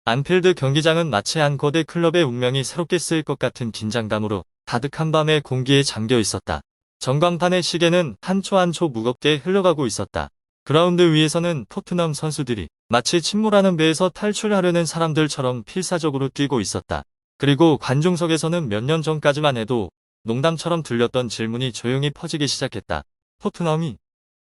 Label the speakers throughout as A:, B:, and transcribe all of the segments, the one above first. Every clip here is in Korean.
A: 안필드 경기장은 마치 한 거대 클럽의 운명이 새롭게 쓰일 것 같은 긴장감으로 가득한 밤의 공기에 잠겨 있었다. 전광판의 시계는 한 초 한 초 무겁게 흘러가고 있었다. 그라운드 위에서는 토트넘 선수들이 마치 침몰하는 배에서 탈출하려는 사람들처럼 필사적으로 뛰고 있었다. 그리고 관중석에서는 몇 년 전까지만 해도 농담처럼 들렸던 질문이 조용히 퍼지기 시작했다. 토트넘이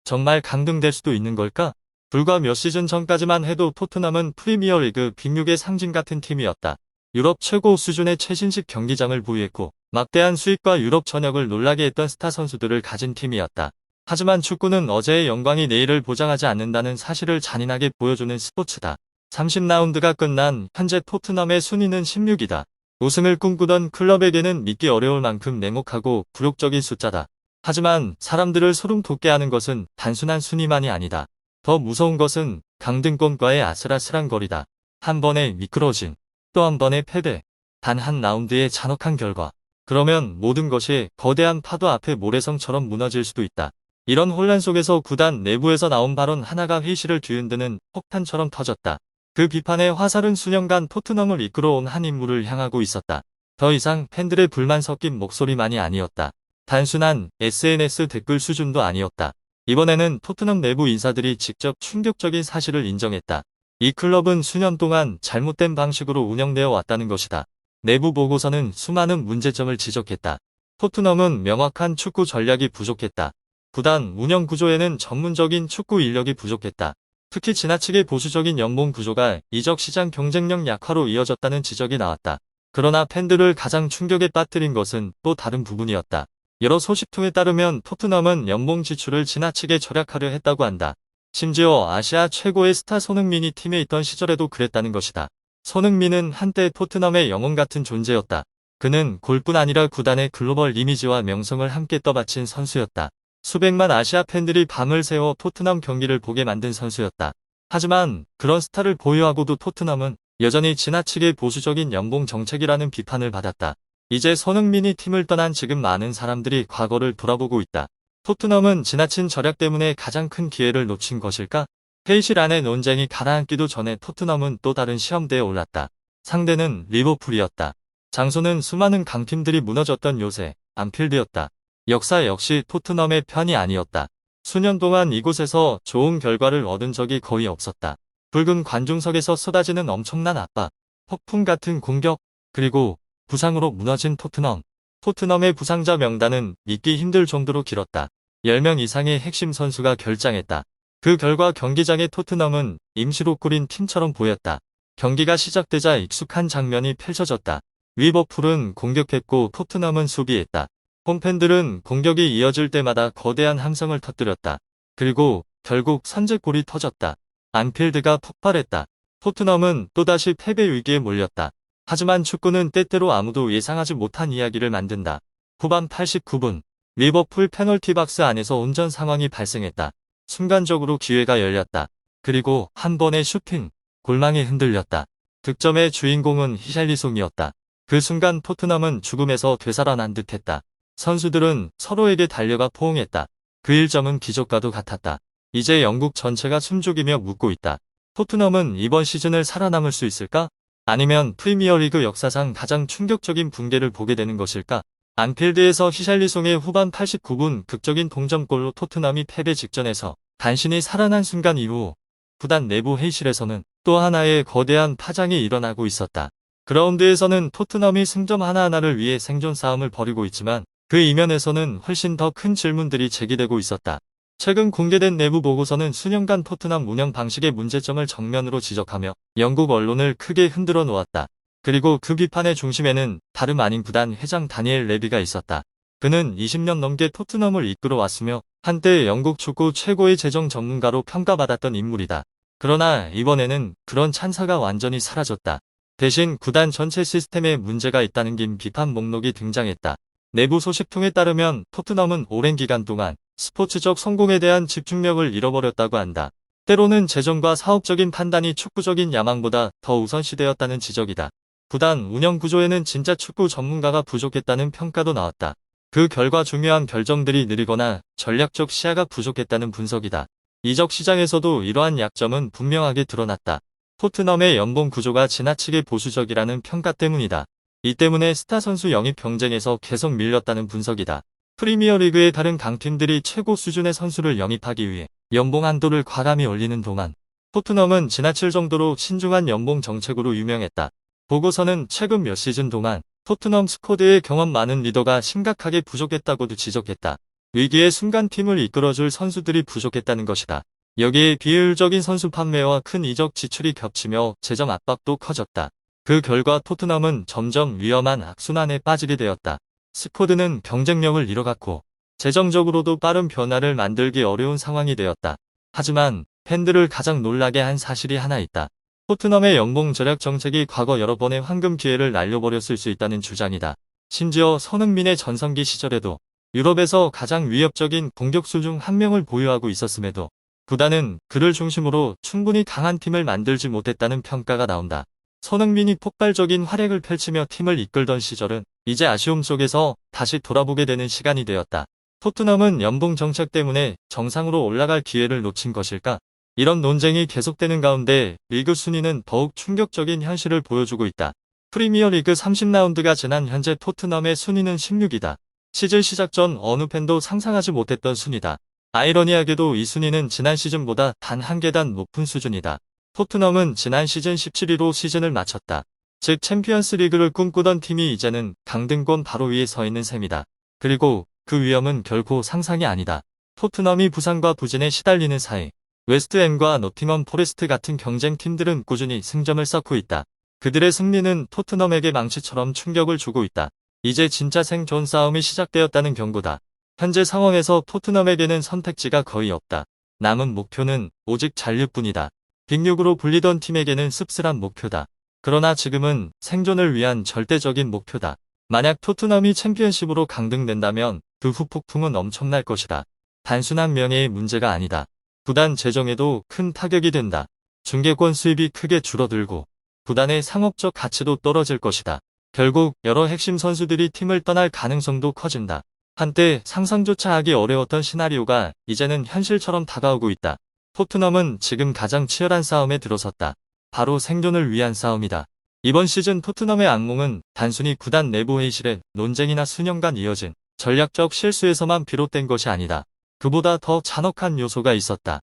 A: 정말 강등될 수도 있는 걸까? 불과 몇 시즌 전까지만 해도 토트넘은 프리미어리그 빅6의 상징 같은 팀이었다. 유럽 최고 수준의 최신식 경기장을 보유했고 막대한 수익과 유럽 전역을 놀라게 했던 스타 선수들을 가진 팀이었다. 하지만 축구는 어제의 영광이 내일을 보장하지 않는다는 사실을 잔인하게 보여주는 스포츠다. 30라운드가 끝난 현재 토트넘의 순위는 16위다. 우승을 꿈꾸던 클럽에게는 믿기 어려울 만큼 냉혹하고 굴욕적인 숫자다. 하지만 사람들을 소름 돋게 하는 것은 단순한 순위만이 아니다. 더 무서운 것은 강등권과의 아슬아슬한 거리다. 한 번의 미끄러짐, 또 한 번의 패배, 단 한 라운드의 잔혹한 결과. 그러면 모든 것이 거대한 파도 앞에 모래성처럼 무너질 수도 있다. 이런 혼란 속에서 구단 내부에서 나온 발언 하나가 회의실을 뒤흔드는 폭탄처럼 터졌다. 그 비판의 화살은 수년간 토트넘을 이끌어온 한 인물을 향하고 있었다. 더 이상 팬들의 불만 섞인 목소리만이 아니었다. 단순한 SNS 댓글 수준도 아니었다. 이번에는 토트넘 내부 인사들이 직접 충격적인 사실을 인정했다. 이 클럽은 수년 동안 잘못된 방식으로 운영되어 왔다는 것이다. 내부 보고서는 수많은 문제점을 지적했다. 토트넘은 명확한 축구 전략이 부족했다. 구단 운영 구조에는 전문적인 축구 인력이 부족했다. 특히 지나치게 보수적인 연봉 구조가 이적 시장 경쟁력 약화로 이어졌다는 지적이 나왔다. 그러나 팬들을 가장 충격에 빠뜨린 것은 또 다른 부분이었다. 여러 소식통에 따르면 토트넘은 연봉 지출을 지나치게 절약하려 했다고 한다. 심지어 아시아 최고의 스타 손흥민이 팀에 있던 시절에도 그랬다는 것이다. 손흥민은 한때 토트넘의 영혼 같은 존재였다. 그는 골뿐 아니라 구단의 글로벌 이미지와 명성을 함께 떠받친 선수였다. 수백만 아시아 팬들이 밤을 새워 토트넘 경기를 보게 만든 선수였다. 하지만 그런 스타를 보유하고도 토트넘은 여전히 지나치게 보수적인 연봉 정책이라는 비판을 받았다. 이제 손흥민이 팀을 떠난 지금 많은 사람들이 과거를 돌아보고 있다. 토트넘은 지나친 절약 때문에 가장 큰 기회를 놓친 것일까? 회의실 안의 논쟁이 가라앉기도 전에 토트넘은 또 다른 시험대에 올랐다. 상대는 리버풀이었다. 장소는 수많은 강팀들이 무너졌던 요새 안필드였다. 역사 역시 토트넘의 편이 아니었다. 수년 동안 이곳에서 좋은 결과를 얻은 적이 거의 없었다. 붉은 관중석에서 쏟아지는 엄청난 압박, 폭풍 같은 공격, 그리고 부상으로 무너진 토트넘. 토트넘의 부상자 명단은 믿기 힘들 정도로 길었다. 10명 이상의 핵심 선수가 결장했다. 그 결과 경기장의 토트넘은 임시로 꾸린 팀처럼 보였다. 경기가 시작되자 익숙한 장면이 펼쳐졌다. 리버풀은 공격했고 토트넘은 수비했다. 홈팬들은 공격이 이어질 때마다 거대한 함성을 터뜨렸다. 그리고 결국 선제골이 터졌다. 안필드가 폭발했다. 토트넘은 또다시 패배 위기에 몰렸다. 하지만 축구는 때때로 아무도 예상하지 못한 이야기를 만든다. 후반 89분, 리버풀 페널티 박스 안에서 온전 상황이 발생했다. 순간적으로 기회가 열렸다. 그리고 한 번의 슈팅, 골망이 흔들렸다. 득점의 주인공은 히샬리송이었다. 그 순간 토트넘은 죽음에서 되살아난 듯했다. 선수들은 서로에게 달려가 포옹했다. 그 일점은 기적과도 같았다. 이제 영국 전체가 숨죽이며 묻고 있다. 토트넘은 이번 시즌을 살아남을 수 있을까? 아니면 프리미어리그 역사상 가장 충격적인 붕괴를 보게 되는 것일까? 안필드에서 히샬리송의 후반 89분 극적인 동점골로 토트넘이 패배 직전에서 간신히 살아난 순간 이후 구단 내부 회의실에서는 또 하나의 거대한 파장이 일어나고 있었다. 그라운드에서는 토트넘이 승점 하나하나를 위해 생존 싸움을 벌이고 있지만 그 이면에서는 훨씬 더 큰 질문들이 제기되고 있었다. 최근 공개된 내부 보고서는 수년간 토트넘 운영 방식의 문제점을 정면으로 지적하며 영국 언론을 크게 흔들어 놓았다. 그리고 그 비판의 중심에는 다름 아닌 구단 회장 다니엘 레비가 있었다. 그는 20년 넘게 토트넘을 이끌어 왔으며 한때 영국 축구 최고의 재정 전문가로 평가받았던 인물이다. 그러나 이번에는 그런 찬사가 완전히 사라졌다. 대신 구단 전체 시스템에 문제가 있다는 긴 비판 목록이 등장했다. 내부 소식통에 따르면 토트넘은 오랜 기간 동안 스포츠적 성공에 대한 집중력을 잃어버렸다고 한다. 때로는 재정과 사업적인 판단이 축구적인 야망보다 더 우선시되었다는 지적이다. 구단 운영 구조에는 진짜 축구 전문가가 부족했다는 평가도 나왔다. 그 결과 중요한 결정들이 느리거나 전략적 시야가 부족했다는 분석이다. 이적 시장에서도 이러한 약점은 분명하게 드러났다. 토트넘의 연봉 구조가 지나치게 보수적이라는 평가 때문이다. 이 때문에 스타 선수 영입 경쟁에서 계속 밀렸다는 분석이다. 프리미어리그의 다른 강팀들이 최고 수준의 선수를 영입하기 위해 연봉 한도를 과감히 올리는 동안 토트넘은 지나칠 정도로 신중한 연봉 정책으로 유명했다. 보고서는 최근 몇 시즌 동안 토트넘 스쿼드의 경험 많은 리더가 심각하게 부족했다고도 지적했다. 위기의 순간 팀을 이끌어줄 선수들이 부족했다는 것이다. 여기에 비효율적인 선수 판매와 큰 이적 지출이 겹치며 재정 압박도 커졌다. 그 결과 토트넘은 점점 위험한 악순환에 빠지게 되었다. 스쿼드는 경쟁력을 잃어갔고 재정적으로도 빠른 변화를 만들기 어려운 상황이 되었다. 하지만 팬들을 가장 놀라게 한 사실이 하나 있다. 토트넘의 연봉 절약 정책이 과거 여러 번의 황금 기회를 날려버렸을 수 있다는 주장이다. 심지어 손흥민의 전성기 시절에도 유럽에서 가장 위협적인 공격수 중 한 명을 보유하고 있었음에도 구단은 그를 중심으로 충분히 강한 팀을 만들지 못했다는 평가가 나온다. 손흥민이 폭발적인 활약을 펼치며 팀을 이끌던 시절은 이제 아쉬움 속에서 다시 돌아보게 되는 시간이 되었다. 토트넘은 연봉 정책 때문에 정상으로 올라갈 기회를 놓친 것일까? 이런 논쟁이 계속되는 가운데 리그 순위는 더욱 충격적인 현실을 보여주고 있다. 프리미어리그 30라운드가 지난 현재 토트넘의 순위는 16위다. 시즌 시작 전 어느 팬도 상상하지 못했던 순위다. 아이러니하게도 이 순위는 지난 시즌보다 단 한 계단 높은 수준이다. 토트넘은 지난 시즌 17위로 시즌을 마쳤다. 즉 챔피언스 리그를 꿈꾸던 팀이 이제는 강등권 바로 위에 서 있는 셈이다. 그리고 그 위험은 결코 상상이 아니다. 토트넘이 부상과 부진에 시달리는 사이 웨스트햄과 노팅엄 포레스트 같은 경쟁팀들은 꾸준히 승점을 쌓고 있다. 그들의 승리는 토트넘에게 망치처럼 충격을 주고 있다. 이제 진짜 생존 싸움이 시작되었다는 경고다. 현재 상황에서 토트넘에게는 선택지가 거의 없다. 남은 목표는 오직 잔류뿐이다. 빅6으로 불리던 팀에게는 씁쓸한 목표다. 그러나 지금은 생존을 위한 절대적인 목표다. 만약 토트넘이 챔피언십으로 강등된다면 그 후 폭풍은 엄청날 것이다. 단순한 명예의 문제가 아니다. 구단 재정에도 큰 타격이 된다. 중계권 수입이 크게 줄어들고 구단의 상업적 가치도 떨어질 것이다. 결국 여러 핵심 선수들이 팀을 떠날 가능성도 커진다. 한때 상상조차 하기 어려웠던 시나리오가 이제는 현실처럼 다가오고 있다. 토트넘은 지금 가장 치열한 싸움에 들어섰다. 바로 생존을 위한 싸움이다. 이번 시즌 토트넘의 악몽은 단순히 구단 내부 회의실의 논쟁이나 수년간 이어진 전략적 실수에서만 비롯된 것이 아니다. 그보다 더 잔혹한 요소가 있었다.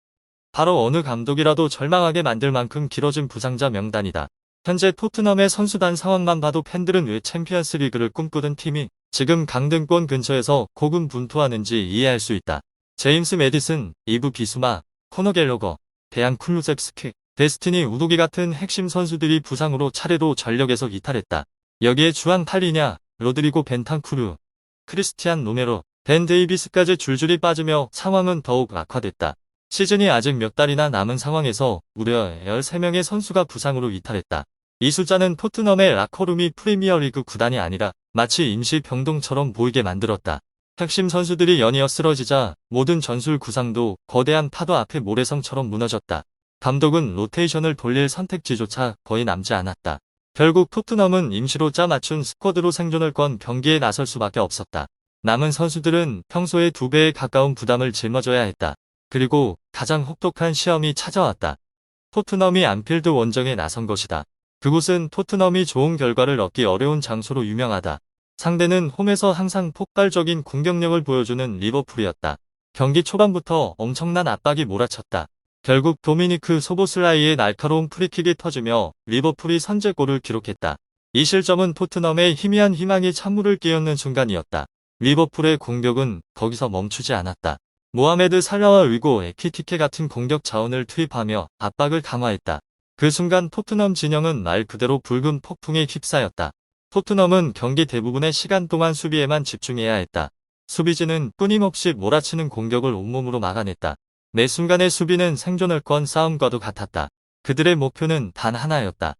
A: 바로 어느 감독이라도 절망하게 만들 만큼 길어진 부상자 명단이다. 현재 토트넘의 선수단 상황만 봐도 팬들은 왜 챔피언스 리그를 꿈꾸던 팀이 지금 강등권 근처에서 고군분투하는지 이해할 수 있다. 제임스 매디슨, 이브 비수마, 코너 갤러거, 데안 쿨루첵스키, 데스티니 우도기 같은 핵심 선수들이 부상으로 차례로 전력에서 이탈했다. 여기에 주안 팔리냐, 로드리고 벤탄쿠르, 크리스티안 로메로, 벤 데이비스까지 줄줄이 빠지며 상황은 더욱 악화됐다. 시즌이 아직 몇 달이나 남은 상황에서 무려 13명의 선수가 부상으로 이탈했다. 이 숫자는 토트넘의 라커룸이 프리미어리그 구단이 아니라 마치 임시 병동처럼 보이게 만들었다. 핵심 선수들이 연이어 쓰러지자 모든 전술 구상도 거대한 파도 앞에 모래성처럼 무너졌다. 감독은 로테이션을 돌릴 선택지조차 거의 남지 않았다. 결국 토트넘은 임시로 짜맞춘 스쿼드로 생존을 건 경기에 나설 수밖에 없었다. 남은 선수들은 평소의 2배에 가까운 부담을 짊어져야 했다. 그리고 가장 혹독한 시험이 찾아왔다. 토트넘이 안필드 원정에 나선 것이다. 그곳은 토트넘이 좋은 결과를 얻기 어려운 장소로 유명하다. 상대는 홈에서 항상 폭발적인 공격력을 보여주는 리버풀이었다. 경기 초반부터 엄청난 압박이 몰아쳤다. 결국 도미니크 소보슬라이의 날카로운 프리킥이 터지며 리버풀이 선제골을 기록했다. 이 실점은 토트넘의 희미한 희망이 찬물을 끼얹는 순간이었다. 리버풀의 공격은 거기서 멈추지 않았다. 모하메드 살라와 의고 에키티케 같은 공격 자원을 투입하며 압박을 강화했다. 그 순간 토트넘 진영은 말 그대로 붉은 폭풍에 휩싸였다. 토트넘은 경기 대부분의 시간 동안 수비에만 집중해야 했다. 수비진은 끊임없이 몰아치는 공격을 온몸으로 막아냈다. 매 순간의 수비는 생존을 건 싸움과도 같았다. 그들의 목표는 단 하나였다.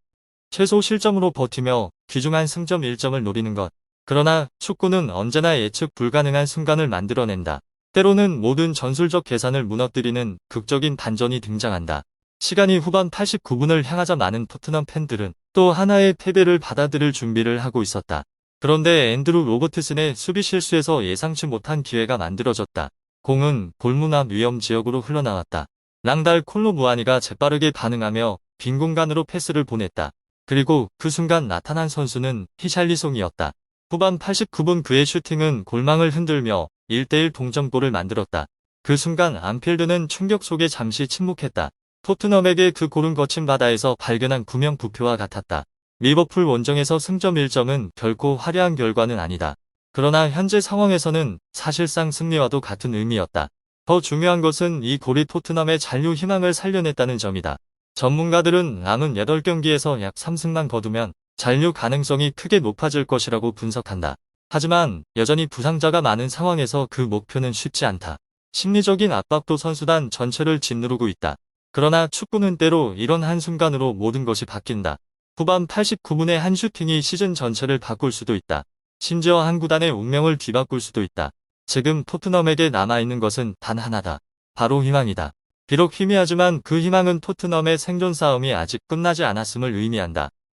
A: 최소 실점으로 버티며 귀중한 승점 1점을 노리는 것. 그러나 축구는 언제나 예측 불가능한 순간을 만들어낸다. 때로는 모든 전술적 계산을 무너뜨리는 극적인 반전이 등장한다. 시간이 후반 89분을 향하자 많은 토트넘 팬들은 또 하나의 패배를 받아들일 준비를 하고 있었다. 그런데 앤드루 로버트슨의 수비 실수에서 예상치 못한 기회가 만들어졌다. 공은 골문 앞 위험 지역으로 흘러나왔다. 랑달 콜로무아니가 재빠르게 반응하며 빈 공간으로 패스를 보냈다. 그리고 그 순간 나타난 선수는 히샬리송이었다. 후반 89분 그의 슈팅은 골망을 흔들며 1대1 동점골을 만들었다. 그 순간 안필드는 충격 속에 잠시 침묵했다. 토트넘에게 그 골은 거친 바다에서 발견한 구명 부표와 같았다. 리버풀 원정에서 승점 1점은 결코 화려한 결과는 아니다. 그러나 현재 상황에서는 사실상 승리와도 같은 의미였다. 더 중요한 것은 이 골이 토트넘의 잔류 희망을 살려냈다는 점이다. 전문가들은 남은 8경기에서 약 3승만 거두면 잔류 가능성이 크게 높아질 것이라고 분석한다. 하지만 여전히 부상자가 많은 상황에서 그 목표는 쉽지 않다. 심리적인 압박도 선수단 전체를 짓누르고 있다. 그러나 축구는 때로 이런 한순간으로 모든 것이 바뀐다. 후반 89분의 한 슈팅이 시즌 전체를 바꿀 수도 있다. 심지어 한 구단의 운명을 뒤바꿀 수도 있다. 지금 토트넘에게 남아있는 것은 단 하나다. 바로 희망이다. 비록 희미하지만 그 희망은 토트넘의 생존 싸움이 아직 끝나지 않았음을 의미한다.